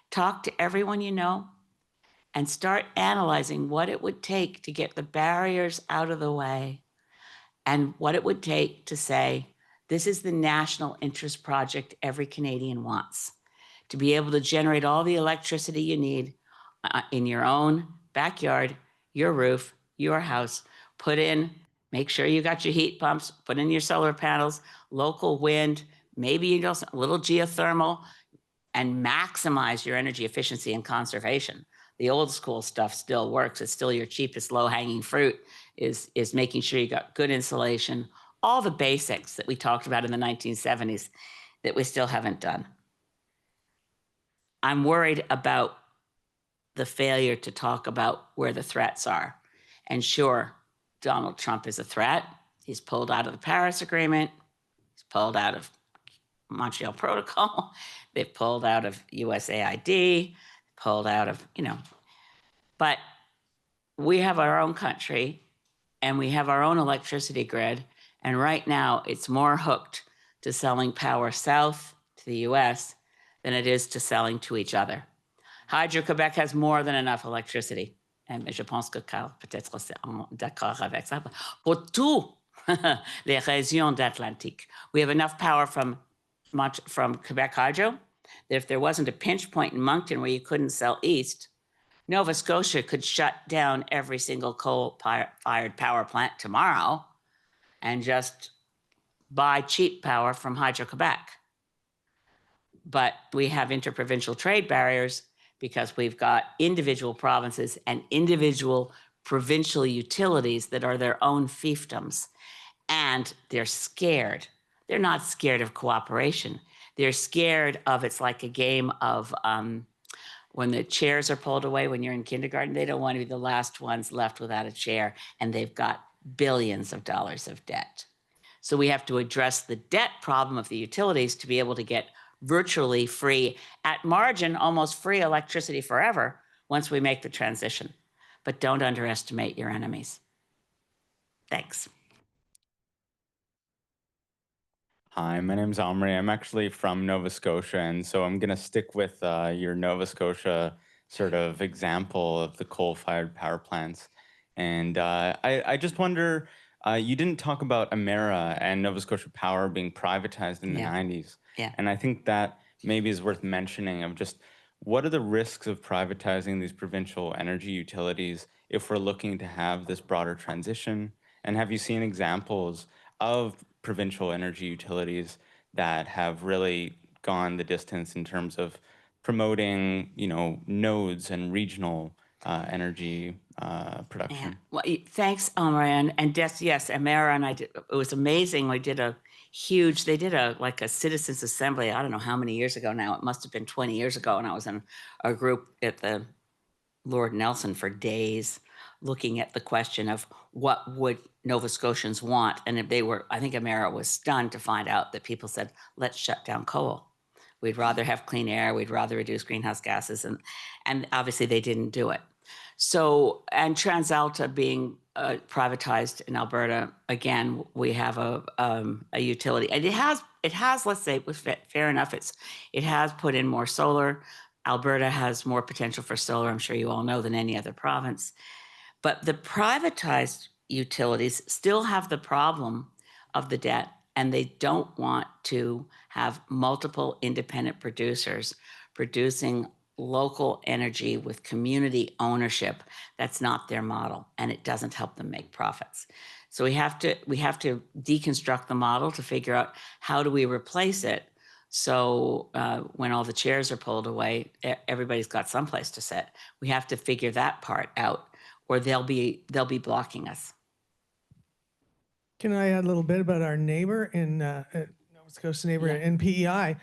Talk to everyone you know and start analyzing what it would take to get the barriers out of the way and what it would take to say, this is the national interest project every Canadian wants, to be able to generate all the electricity you need in your own backyard, your roof, your house, make sure you got your heat pumps, put in your solar panels, local wind, maybe a little geothermal, and maximize your energy efficiency and conservation. The old school stuff still works. It's still your cheapest low-hanging fruit is making sure you got good insulation, all the basics that we talked about in the 1970s that we still haven't done. I'm worried about the failure to talk about where the threats are. And sure, Donald Trump is a threat. He's pulled out of the Paris Agreement. He's pulled out of Montreal Protocol. They've pulled out of USAID, pulled out of, but we have our own country, and we have our own electricity grid. And right now it's more hooked to selling power south to the US than it is to selling to each other. Hydro-Québec has more than enough electricity. Et je pense que Carl peut-être c'est d'accord avec ça. Pour toutes les régions d'Atlantique, we have enough power from Quebec Hydro that if there wasn't a pinch point in Moncton where you couldn't sell east, Nova Scotia could shut down every single coal-fired power plant tomorrow and just buy cheap power from Hydro-Québec. But we have interprovincial trade barriers because we've got individual provinces and individual provincial utilities that are their own fiefdoms. And they're scared. They're not scared of cooperation. They're scared of, it's like a game of when the chairs are pulled away when you're in kindergarten, they don't want to be the last ones left without a chair, and they've got billions of dollars of debt. So we have to address the debt problem of the utilities to be able to get virtually free, at margin, almost free electricity forever once we make the transition. But don't underestimate your enemies. Thanks. Hi, my name's Omri. I'm actually from Nova Scotia, and so I'm going to stick with your Nova Scotia sort of example of the coal-fired power plants. And I just wonder, you didn't talk about Emera and Nova Scotia Power being privatized in the 90s. Yeah. And I think that maybe is worth mentioning of just what are the risks of privatizing these provincial energy utilities if we're looking to have this broader transition? And have you seen examples of provincial energy utilities that have really gone the distance in terms of promoting, nodes and regional energy production? Yeah. Well, thanks, Omri. And yes, Emera and I did, it was amazing. We did they did a citizens assembly. I don't know how many years ago now. It must have been 20 years ago. And I was in a group at the Lord Nelson for days looking at the question of what would Nova Scotians want. And if I think Emera was stunned to find out that people said, let's shut down coal. We'd rather have clean air. We'd rather reduce greenhouse gases. And obviously they didn't do it. So, and TransAlta being privatized in Alberta, again, we have a utility. And it has, let's say, it was fair enough. It has put in more solar. Alberta has more potential for solar, I'm sure you all know, than any other province. But the privatized utilities still have the problem of the debt, and they don't want to have multiple independent producers producing local energy with community ownership. That's not their model, and it doesn't help them make profits. So we have to deconstruct the model to figure out how do we replace it. So when all the chairs are pulled away, everybody's got someplace to sit. We have to figure that part out, or they'll be blocking us. Can I add a little bit about our neighbor in Nova Scotia neighbor in PEI?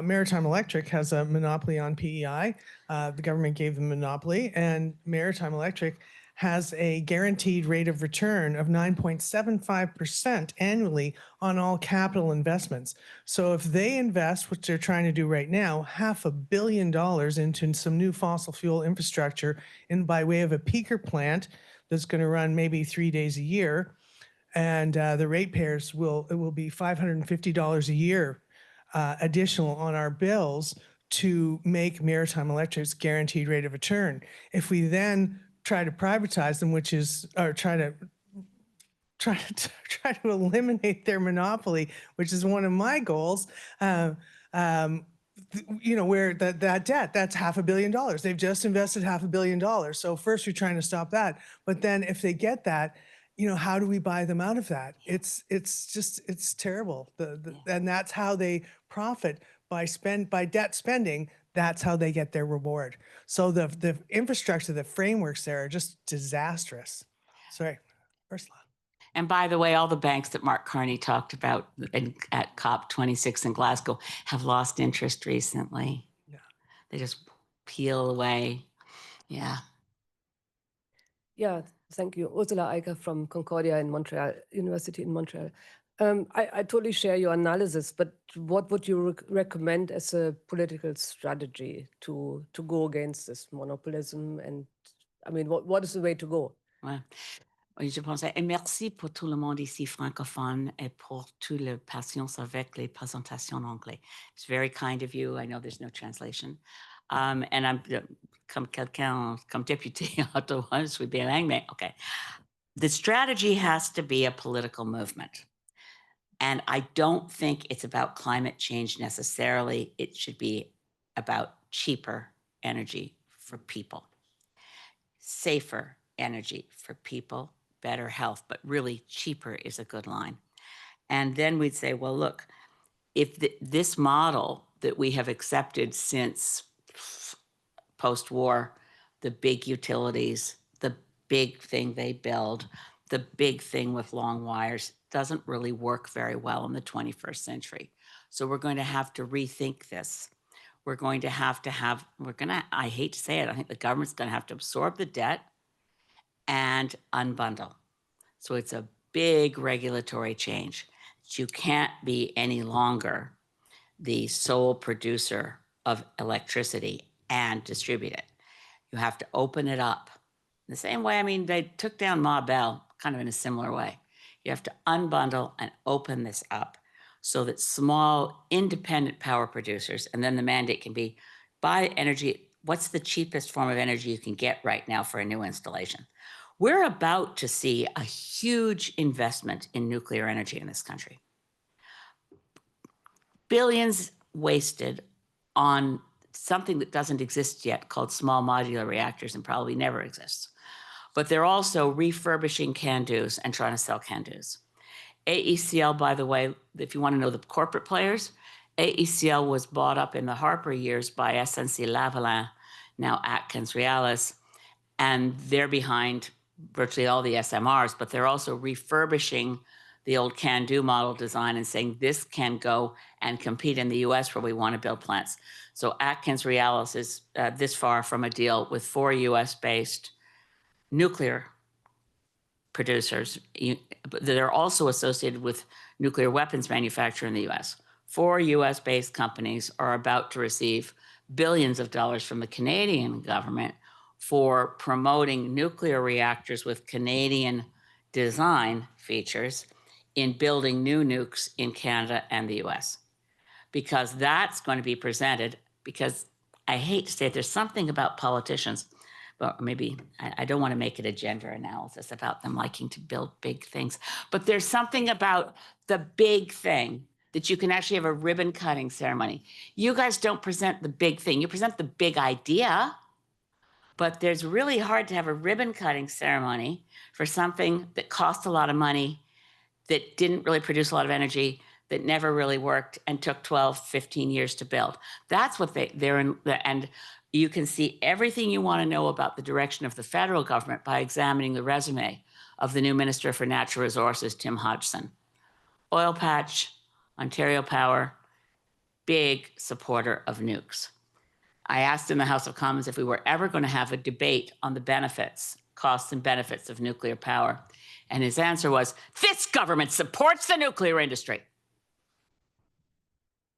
Maritime Electric has a monopoly on PEI. The government gave them a monopoly, and Maritime Electric has a guaranteed rate of return of 9.75% annually on all capital investments. So if they invest, which they're trying to do right now, $500 million into some new fossil fuel infrastructure by way of a peaker plant that's going to run maybe 3 days a year, and the ratepayers will be $550 a year additional on our bills to make Maritime Electric's guaranteed rate of return. If we then try to privatize them, which is, or try to eliminate their monopoly, which is one of my goals, where that debt, that's $500 million. They've just invested $500 million. So first we're trying to stop that. But then if they get that, how do we buy them out of that? It's terrible. And that's how they profit by debt spending. That's how they get their reward. So the infrastructure, the frameworks there are just disastrous. Sorry, Ursula. And by the way, all the banks that Mark Carney talked about at COP26 in Glasgow have lost interest recently. Yeah. They just peel away. Yeah. Yeah, thank you. Ursula Eicher from Concordia in Montreal, University in Montreal. I totally share your analysis, but what would you recommend as a political strategy to go against this monopolism? And I mean, what is the way to go? Well, Oui, je pensais, et merci pour tout le monde ici francophone et pour toute la patience avec les présentations en anglais. It's very kind of you. I know there's no translation. And I'm comme quelqu'un, comme député à Ottawa, je suis bilingue, mais okay. The strategy has to be a political movement. And I don't think it's about climate change necessarily. It should be about cheaper energy for people, safer energy for people, better health, but really cheaper is a good line. And then we'd say, well, look, if this model that we have accepted since post-war, the big utilities, the big thing they build, the big thing with long wires doesn't really work very well in the 21st century. So we're going to have to rethink this. We're going to have, I hate to say it, I think the government's going to have to absorb the debt and unbundle. So it's a big regulatory change. You can't be any longer the sole producer of electricity and distribute it. You have to open it up. The same way, I mean, they took down Ma Bell kind of in a similar way. You have to unbundle and open this up so that small independent power producers, and then the mandate can be buy energy. What's the cheapest form of energy you can get right now for a new installation? We're about to see a huge investment in nuclear energy in this country. Billions wasted on something that doesn't exist yet called small modular reactors and probably never exists. But they're also refurbishing CANDUs and trying to sell CANDUs. AECL, by the way, if you want to know the corporate players, AECL was bought up in the Harper years by SNC-Lavalin, now AtkinsRéalis, and they're behind virtually all the SMRs, but they're also refurbishing the old CANDU model design and saying this can go and compete in the US where we want to build plants. So AtkinsRéalis is this far from a deal with 4 US-based nuclear producers that are also associated with nuclear weapons manufacture in the US. 4 US-based companies are about to receive billions of dollars from the Canadian government for promoting nuclear reactors with Canadian design features in building new nukes in Canada and the US. Because that's going to be presented, because I hate to say it, there's something about politicians, but maybe I don't want to make it a gender analysis about them liking to build big things, but there's something about the big thing that you can actually have a ribbon cutting ceremony. You guys don't present the big thing, you present the big idea, but there's really hard to have a ribbon cutting ceremony for something that costs a lot of money, that didn't really produce a lot of energy, that never really worked and took 12, 15 years to build. That's what they're in, and you can see everything you want to know about the direction of the federal government by examining the resume of the new Minister for Natural Resources, Tim Hodgson. Oil patch, Ontario Power, big supporter of nukes. I asked in the House of Commons if we were ever going to have a debate on the benefits, costs and benefits of nuclear power. And his answer was, this government supports the nuclear industry.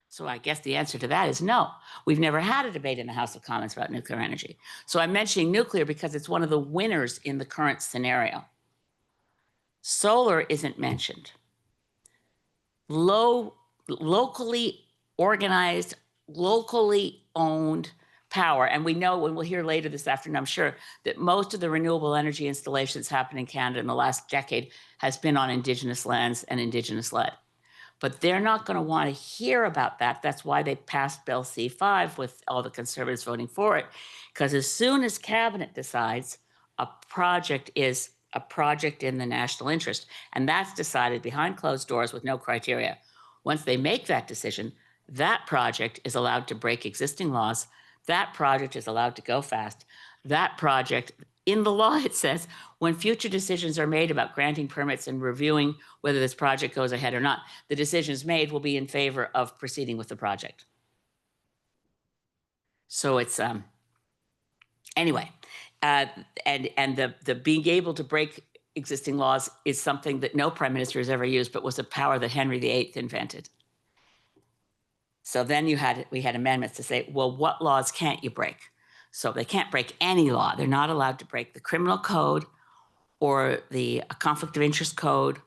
So I guess the answer to that is no. We've never had a debate in the House of Commons about nuclear energy. So I'm mentioning nuclear because it's one of the winners in the current scenario. Solar isn't mentioned. Locally organized, locally owned power. And we know, and we'll hear later this afternoon, I'm sure, that most of the renewable energy installations happened in Canada in the last decade has been on Indigenous lands and Indigenous led. But they're not going to want to hear about that. That's why they passed Bill C-5 with all the Conservatives voting for it. Because as soon as Cabinet decides a project is a project in the national interest, and that's decided behind closed doors with no criteria, once they make that decision, that project is allowed to break existing laws. That project is allowed to go fast. That project, in the law, it says, when future decisions are made about granting permits and reviewing whether this project goes ahead or not, the decisions made will be in favor of proceeding with the project. So it's, anyway, and the being able to break existing laws is something that no prime minister has ever used, but was a power that Henry VIII invented. So then we had amendments to say, well, what laws can't you break? So they can't break any law. They're not allowed to break the criminal code or the Conflict of Interest Code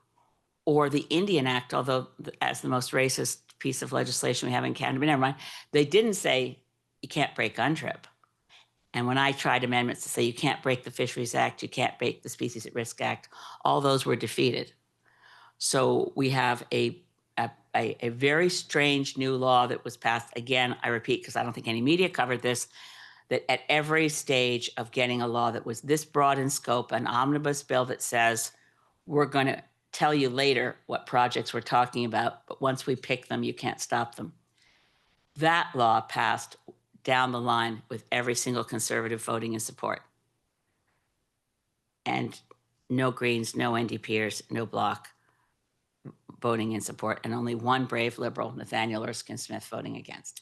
or the Indian Act, although as the most racist piece of legislation we have in Canada, but never mind, they didn't say you can't break UNDRIP. And when I tried amendments to say you can't break the Fisheries Act, you can't break the Species at Risk Act, all those were defeated. So we have a very strange new law that was passed. Again, I repeat, because I don't think any media covered this, that at every stage of getting a law that was this broad in scope, an omnibus bill that says, we're going to tell you later what projects we're talking about, but once we pick them, you can't stop them. That law passed down the line with every single conservative voting in support. And no Greens, no NDPers, no Bloc voting in support, and only one brave liberal, Nathaniel Erskine-Smith, voting against.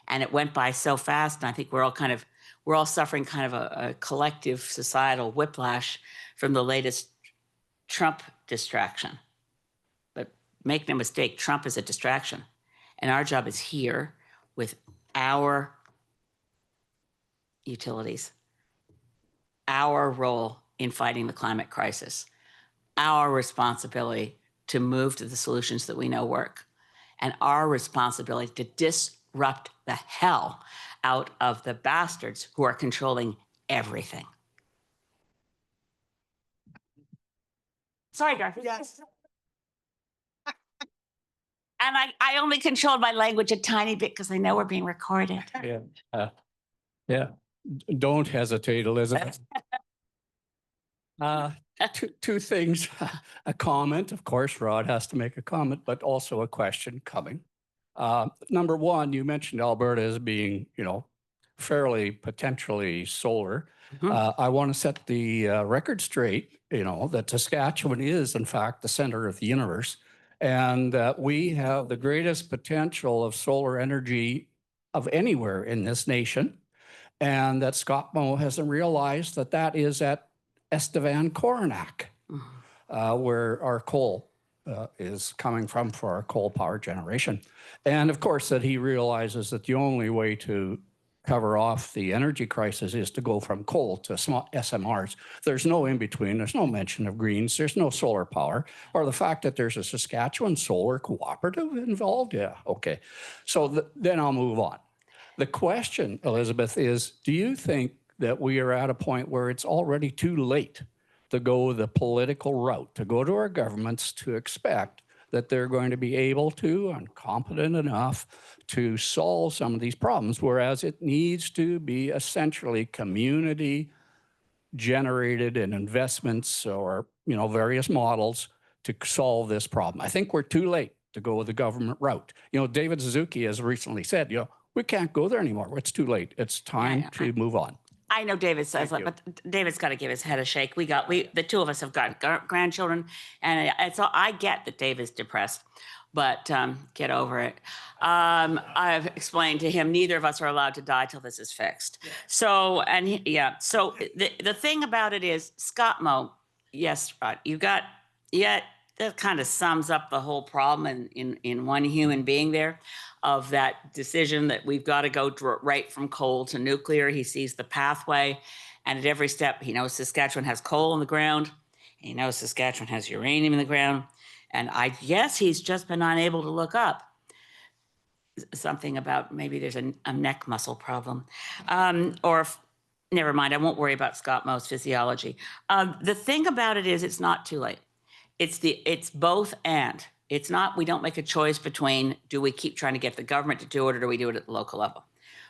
And it went by so fast, and I think we're all suffering kind of a collective societal whiplash from the latest Trump distraction. But make no mistake, Trump is a distraction. And our job is here with our utilities, our role in fighting the climate crisis, our responsibility to move to the solutions that we know work, and our responsibility to disrupt the hell out of the bastards who are controlling everything. Sorry, Dorothy. Yes. And I only controlled my language a tiny bit because I know we're being recorded. Yeah. Yeah. Don't hesitate, Elizabeth. Two things. A comment, of course, Rod has to make a comment, but also a question coming. Number one, you mentioned Alberta as being, fairly potentially solar. I want to set the record straight, that Saskatchewan is, in fact, the center of the universe, and that we have the greatest potential of solar energy of anywhere in this nation, and that Scott Moe hasn't realized that that is at Estevan Coronac, where our coal is coming from for our coal power generation. And of course, that he realizes that the only way to cover off the energy crisis is to go from coal to small SMRs. There's no in between. There's no mention of greens. There's no solar power, or the fact that there's a Saskatchewan solar cooperative involved. Yeah, okay. So then I'll move on. The question, Elizabeth, is do you think that we are at a point where it's already too late to go the political route, to go to our governments to expect that they're going to be able to and competent enough to solve some of these problems, whereas it needs to be essentially community generated in investments or, various models to solve this problem? I think we're too late to go the government route. David Suzuki has recently said, we can't go there anymore. It's too late. It's time to move on. I know David says that, but David's got to give his head a shake. The two of us have got grandchildren, and so I get that David's depressed, but get over it. I've explained to him neither of us are allowed to die till this is fixed. Yeah. So the thing about it is Scott Moe, yes, Rod, that kind of sums up the whole problem in one human being there, of that decision that we've got to go right from coal to nuclear. He sees the pathway, and at every step, he knows Saskatchewan has coal in the ground. He knows Saskatchewan has uranium in the ground. And I guess he's just been unable to look up something about maybe there's a neck muscle problem. Never mind, I won't worry about Scott Moe's physiology. The thing about it is it's not too late. It's both and. It's not, we don't make a choice between, do we keep trying to get the government to do it, or do we do it at the local level?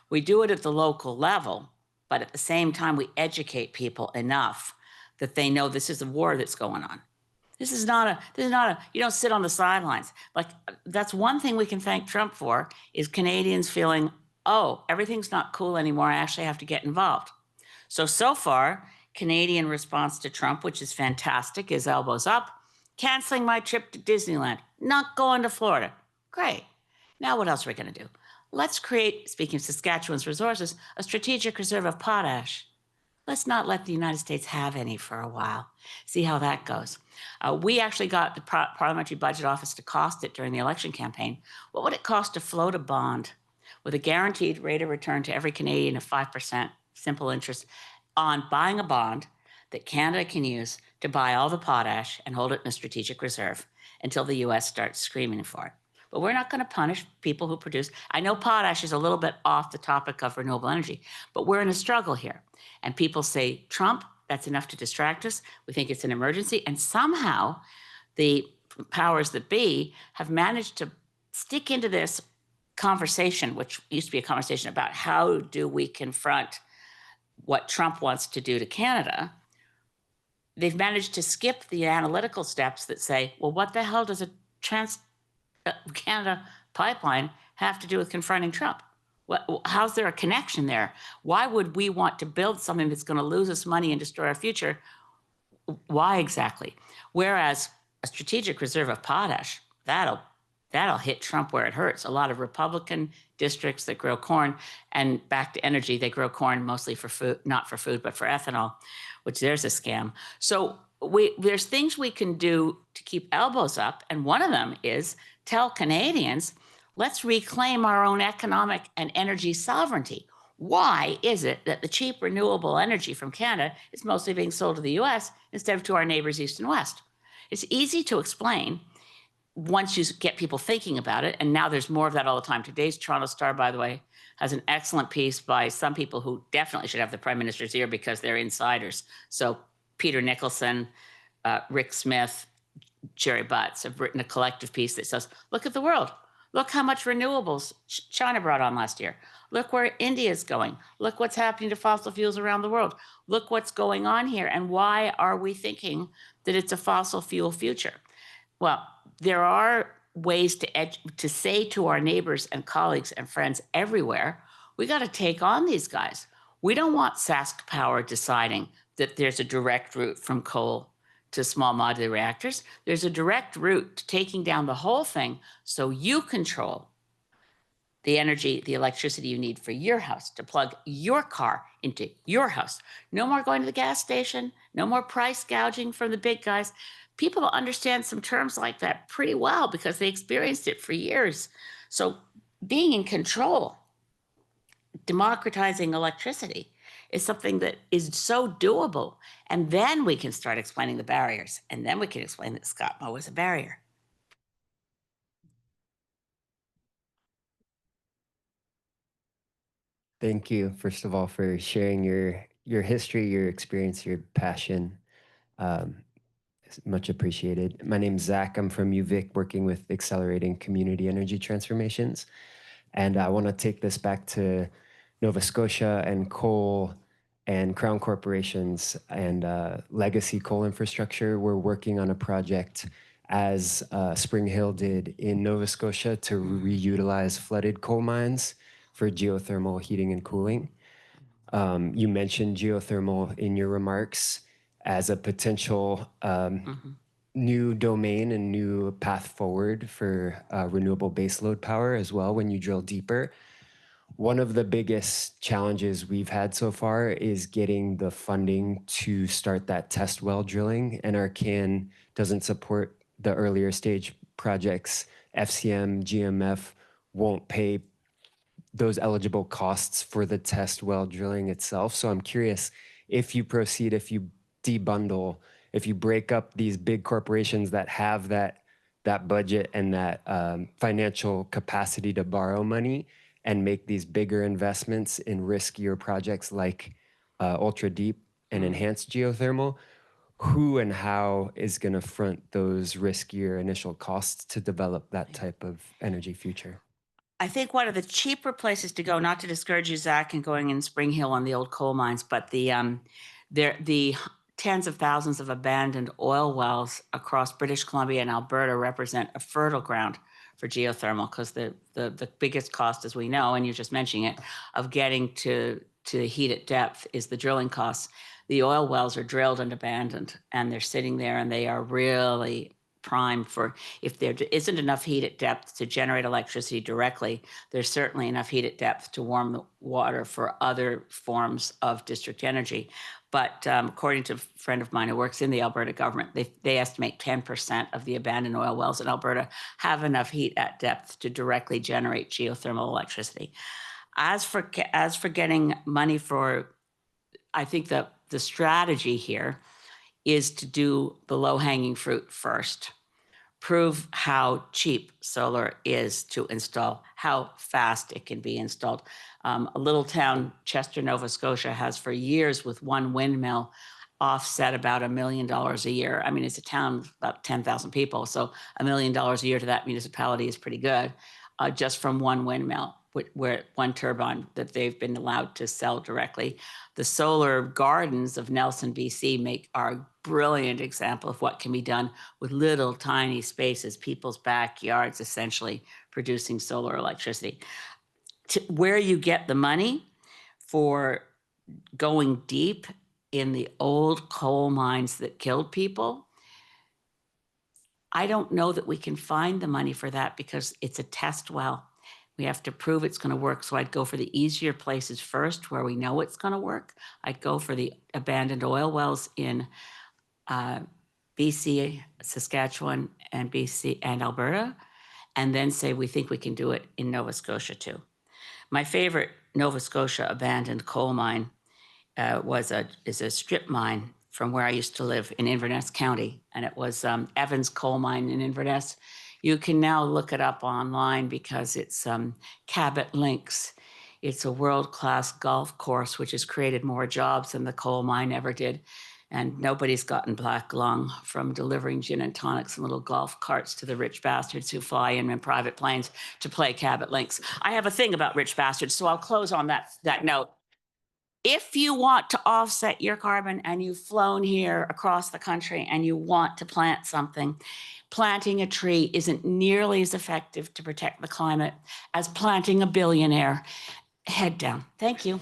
We do it at the local level, but at the same time, we educate people enough that they know this is a war that's going on. This is not a, you don't sit on the sidelines. Like, that's one thing we can thank Trump for, is Canadians feeling, oh, everything's not cool anymore. I actually have to get involved. So far, Canadian response to Trump, which is fantastic, is elbows up. Canceling my trip to Disneyland, not going to Florida. Great. Now what else are we going to do? Let's create, speaking of Saskatchewan's resources, a strategic reserve of potash. Let's not let the United States have any for a while. See how that goes. We actually got the Parliamentary Budget Office to cost it during the election campaign. What would it cost to float a bond with a guaranteed rate of return to every Canadian of 5%, simple interest, on buying a bond that Canada can use to buy all the potash and hold it in a strategic reserve until the US starts screaming for it. But we're not going to punish people who produce. I know potash is a little bit off the topic of renewable energy, but we're in a struggle here. And people say, Trump, that's enough to distract us. We think it's an emergency. And somehow the powers that be have managed to stick into this conversation, which used to be a conversation about how do we confront what Trump wants to do to Canada. They've managed to skip the analytical steps that say, well, what the hell does a Trans-Canada pipeline have to do with confronting Trump? How's there a connection there? Why would we want to build something that's going to lose us money and destroy our future? Why exactly? Whereas a strategic reserve of potash, that'll hit Trump where it hurts. A lot of Republican districts that grow corn, and back to energy, they grow corn mostly for food, not for food, but for ethanol, which there's a scam. So there's things we can do to keep elbows up. And one of them is tell Canadians, let's reclaim our own economic and energy sovereignty. Why is it that the cheap renewable energy from Canada is mostly being sold to the US instead of to our neighbors east and west? It's easy to explain once you get people thinking about it. And now there's more of that all the time. Today's Toronto Star, by the way, has an excellent piece by some people who definitely should have the Prime Minister's ear because they're insiders. So Peter Nicholson, Rick Smith, Jerry Butts have written a collective piece that says, look at the world. Look how much renewables China brought on last year. Look where India is going. Look what's happening to fossil fuels around the world. Look what's going on here. And why are we thinking that it's a fossil fuel future? Well, there are ways to say to our neighbors and colleagues and friends everywhere, we got to take on these guys. We don't want Sask Power deciding that there's a direct route from coal to small modular reactors. There's a direct route to taking down the whole thing so you control the energy, the electricity you need for your house, to plug your car into your house. No more going to the gas station, no more price gouging from the big guys. People understand some terms like that pretty well because they experienced it for years. So being in control, democratizing electricity is something that is so doable. And then we can start explaining the barriers. And then we can explain that ScottMo is a barrier. Thank you, first of all, for sharing your history, your experience, your passion. It's much appreciated. My name's Zach. I'm from UVic, working with accelerating community energy transformations. And I want to take this back to Nova Scotia and coal and Crown corporations and legacy coal infrastructure. We're working on a project as Spring Hill did in Nova Scotia to reutilize flooded coal mines for geothermal heating and cooling. You mentioned geothermal in your remarks as a potential new domain and new path forward for renewable baseload power as well when you drill deeper. One of the biggest challenges we've had so far is getting the funding to start that test well drilling, and our CAN doesn't support the earlier stage projects. FCM, GMF won't pay those eligible costs for the test well drilling itself. So I'm curious, if you proceed, if you debundle, if you break up these big corporations that have that budget and that financial capacity to borrow money and make these bigger investments in riskier projects like ultra deep and enhanced geothermal, who and how is going to front those riskier initial costs to develop that type of energy future? I think one of the cheaper places to go, not to discourage you, Zach, in going in Spring Hill on the old coal mines, but the tens of thousands of abandoned oil wells across British Columbia and Alberta represent a fertile ground for geothermal, because the biggest cost, as we know, and you're just mentioning it, of getting to heat at depth is the drilling costs. The oil wells are drilled and abandoned, and they're sitting there, and they are really primed for, if there isn't enough heat at depth to generate electricity directly, there's certainly enough heat at depth to warm the water for other forms of district energy. But according to a friend of mine who works in the Alberta government, they estimate 10% of the abandoned oil wells in Alberta have enough heat at depth to directly generate geothermal electricity. As for getting money for, I think the the strategy here is to do the low-hanging fruit first. Prove how cheap solar is to install, how fast it can be installed. A little town, Chester, Nova Scotia, has for years with one windmill offset about $1 million a year. I mean, it's a town of about 10,000 people, so $1 million a year to that municipality is pretty good, just from one windmill, where one turbine that they've been allowed to sell directly. The solar gardens of Nelson, BC are a brilliant example of what can be done with little tiny spaces, people's backyards, essentially producing solar electricity. Where you get the money for going deep in the old coal mines that killed people, I don't know that we can find the money for that because it's a test well. We have to prove it's going to work. So I'd go for the easier places first where we know it's going to work. I'd go for the abandoned oil wells in BC, Saskatchewan, and BC and Alberta, and then say we think we can do it in Nova Scotia too. My favorite Nova Scotia abandoned coal mine is a strip mine from where I used to live in Inverness County, and it was Evans Coal Mine in Inverness. You can now look it up online because it's Cabot Links. It's a world-class golf course which has created more jobs than the coal mine ever did. And nobody's gotten black lung from delivering gin and tonics and little golf carts to the rich bastards who fly in private planes to play Cabot Links. I have a thing about rich bastards, so I'll close on that note. If you want to offset your carbon and you've flown here across the country and you want to plant something, planting a tree isn't nearly as effective to protect the climate as planting a billionaire. Head down. Thank you.